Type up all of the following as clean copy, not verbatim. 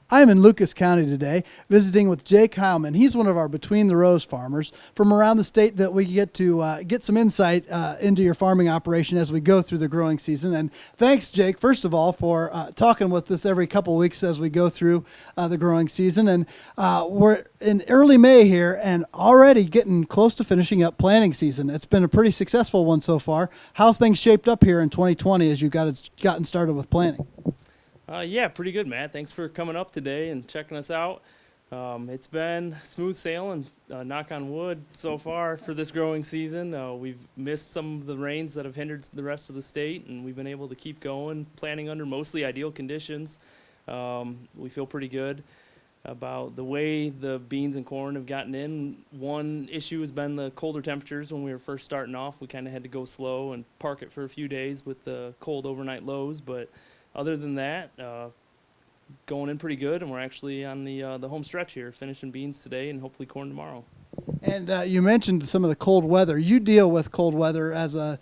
I'm in Lucas County today visiting with Jake Heilmann. He's one of our Between the Rows farmers from around the state that we get to get some insight into your farming operation as we go through the growing season. And thanks, Jake, first of all, for talking with us every couple of weeks as we go through the growing season. And we're in early May here and already getting close to finishing up planting season. It's been a pretty successful one so far. How have things shaped up here in 2020 as you've gotten started with planting? Yeah, pretty good, Matt. Thanks for coming up today and checking us out. It's been smooth sailing, knock on wood, so far for this growing season. We've missed some of the rains that have hindered the rest of the state, and we've been able to keep going, planting under mostly ideal conditions. We feel pretty good about the way the beans and corn have gotten in. One issue has been the colder temperatures. When we were first starting off, we kind of had to go slow and park it for a few days with the cold overnight lows, but other than that, going in pretty good, and we're actually on the home stretch here, finishing beans today and hopefully corn tomorrow. And you mentioned some of the cold weather. You deal with cold weather as a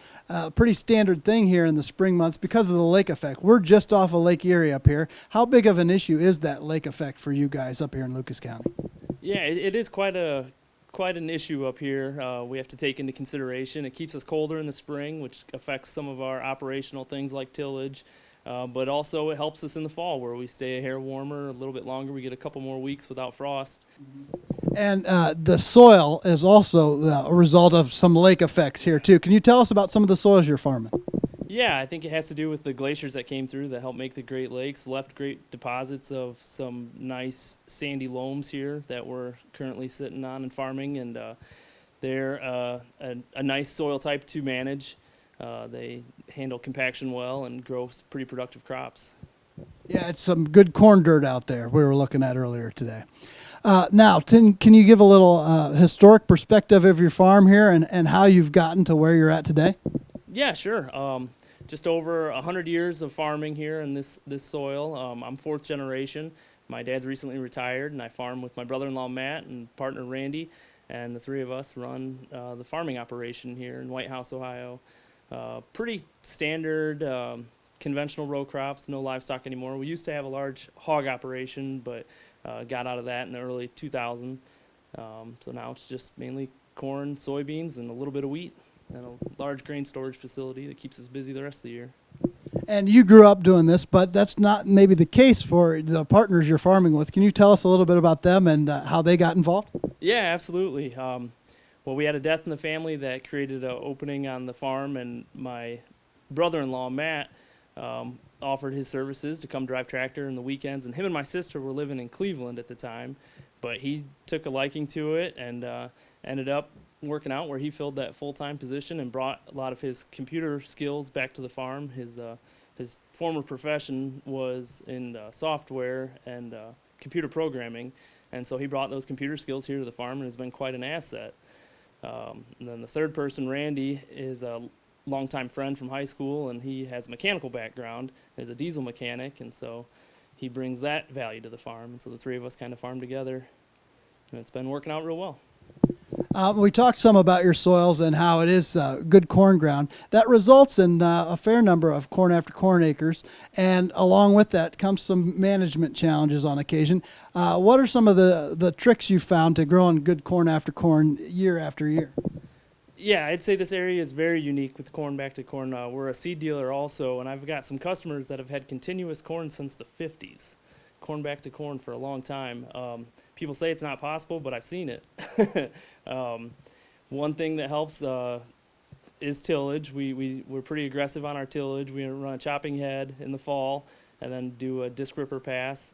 pretty standard thing here in the spring months because of the lake effect. We're just off of Lake Erie up here. How big of an issue is that lake effect for you guys up here in Lucas County? Yeah, it is quite an issue up here. We have to take into consideration. It keeps us colder in the spring, which affects some of our operational things like tillage. But also it helps us in the fall where we stay a hair warmer a little bit longer. We get a couple more weeks without frost. And the soil is also a result of some lake effects here too. Can you tell us about some of the soils you're farming? Yeah, I think it has to do with the glaciers that came through that helped make the Great Lakes, left great deposits of some nice sandy loams here that we're currently sitting on and farming. And they're a nice soil type to manage. They handle compaction well and grow pretty productive crops. Yeah, it's some good corn dirt out there we were looking at earlier today. Now, can you give a little historic perspective of your farm here and how you've gotten to where you're at today? Yeah, sure. Just over 100 years of farming here in this soil. I'm fourth generation. My dad's recently retired, and I farm with my brother-in-law Matt and partner Randy, and the three of us run the farming operation here in White House, Ohio. Pretty standard conventional row crops, no livestock anymore. We used to have a large hog operation, but got out of that in the early 2000s. So now it's just mainly corn, soybeans, and a little bit of wheat, and a large grain storage facility that keeps us busy the rest of the year. And you grew up doing this, but that's not maybe the case for the partners you're farming with. Can you tell us a little bit about them and how they got involved? Yeah, absolutely. Well, we had a death in the family that created an opening on the farm, and my brother-in-law, Matt, offered his services to come drive tractor in the weekends, and him and my sister were living in Cleveland at the time, but he took a liking to it and ended up working out where he filled that full-time position and brought a lot of his computer skills back to the farm. His former profession was in software and computer programming, and so he brought those computer skills here to the farm and has been quite an asset. And then the third person, Randy, is a longtime friend from high school, and he has a mechanical background as a diesel mechanic, and so he brings that value to the farm. And so the three of us kind of farm together, and it's been working out real well. We talked some about your soils and how it is good corn ground. That results in a fair number of corn after corn acres, and along with that comes some management challenges on occasion. What are some of the tricks you found to growing good corn after corn year after year? Yeah, I'd say this area is very unique with corn back to corn. We're a seed dealer also, and I've got some customers that have had continuous corn since the 50s. Corn back to corn for a long time. People say it's not possible, but I've seen it. One thing that helps is tillage. We're pretty aggressive on our tillage. We run a chopping head in the fall and then do a disc ripper pass.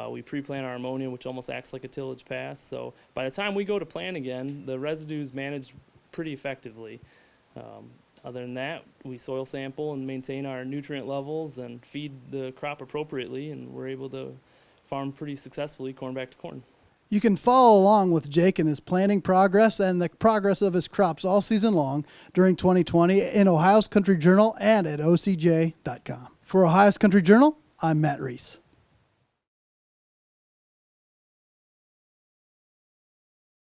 We pre-plant our ammonia, which almost acts like a tillage pass. So by the time we go to plant again, the residue's managed pretty effectively. Other than that, we soil sample and maintain our nutrient levels and feed the crop appropriately, and we're able to farm pretty successfully corn back to corn. You can follow along with Jake in his planting progress and the progress of his crops all season long during 2020 in Ohio's Country Journal and at ocj.com. For Ohio's Country Journal, I'm Matt Reese.